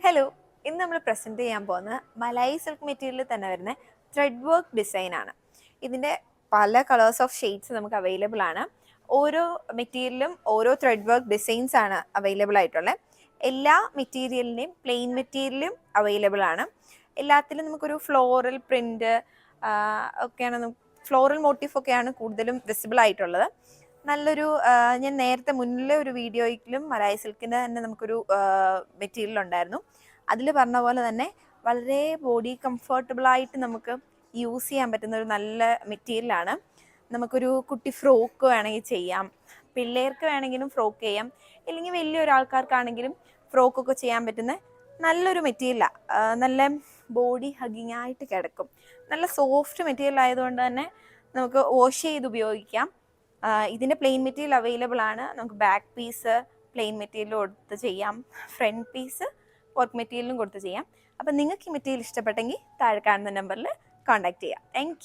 Hello, ഇന്ന് നമ്മൾ present ചെയ്യാൻ പോകുന്ന മലായി സിൽക്ക് മെറ്റീരിയലിൽ തന്നെ വരുന്ന ത്രെഡ് വർക്ക് ഡിസൈൻ ആണ്. ഇതിൻ്റെ പല കളേഴ്സ് ഓഫ് ഷെയ്ഡ്സ് നമുക്ക് അവൈലബിൾ ആണ്. ഓരോ മെറ്റീരിയലും ഓരോ ത്രെഡ് വർക്ക് ഡിസൈൻസ് ആണ് അവൈലബിൾ ആയിട്ടുള്ളത്. എല്ലാ മെറ്റീരിയലിൻ്റെയും പ്ലെയിൻ മെറ്റീരിയലും അവൈലബിൾ ആണ്. എല്ലാത്തിലും നമുക്കൊരു ഫ്ലോറൽ പ്രിൻ്റ് ഒക്കെയാണ്, ഫ്ലോറൽ മോട്ടീഫ് ഒക്കെയാണ് കൂടുതലും വിസിബിൾ ആയിട്ടുള്ളത്. നല്ലൊരു ഞാൻ നേരത്തെ മുന്നിലെ ഒരു വീഡിയോയിലും മലായി സിൽക്കിൻ്റെ തന്നെ നമുക്കൊരു മെറ്റീരിയൽ ഉണ്ടായിരുന്നു. അതിൽ പറഞ്ഞ പോലെ തന്നെ വളരെ ബോഡി കംഫർട്ടബിളായിട്ട് നമുക്ക് യൂസ് ചെയ്യാൻ പറ്റുന്ന ഒരു നല്ല മെറ്റീരിയലാണ്. നമുക്കൊരു കുട്ടി ഫ്രോക്ക് വേണമെങ്കിൽ ചെയ്യാം, പിള്ളേർക്ക് വേണമെങ്കിലും ഫ്രോക്ക് ചെയ്യാം, ഇല്ലെങ്കിൽ വലിയൊരാൾക്കാർക്കാണെങ്കിലും ഫ്രോക്കൊക്കെ ചെയ്യാൻ പറ്റുന്ന നല്ലൊരു മെറ്റീരിയലാണ്. നല്ല ബോഡി ഹഗ്ഗിങ് ആയിട്ട് കിടക്കും. നല്ല സോഫ്റ്റ് മെറ്റീരിയൽ ആയതുകൊണ്ട് തന്നെ നമുക്ക് വാഷ് ചെയ്ത് ഉപയോഗിക്കാം. ഇതിൻ്റെ പ്ലെയിൻ മെറ്റീരിയൽ അവൈലബിൾ ആണ്. നമുക്ക് ബാക്ക് പീസ് പ്ലെയിൻ മെറ്റീരിയൽ കൊടുത്ത് ചെയ്യാം, ഫ്രണ്ട് പീസ് വർക്ക് മെറ്റീരിയലും കൊടുത്ത് ചെയ്യാം. അപ്പം നിങ്ങൾക്ക് ഈ മെറ്റീരിയൽ ഇഷ്ടപ്പെട്ടെങ്കിൽ താഴെ കാണുന്ന നമ്പറിൽ കോൺടാക്ട് ചെയ്യാം. താങ്ക്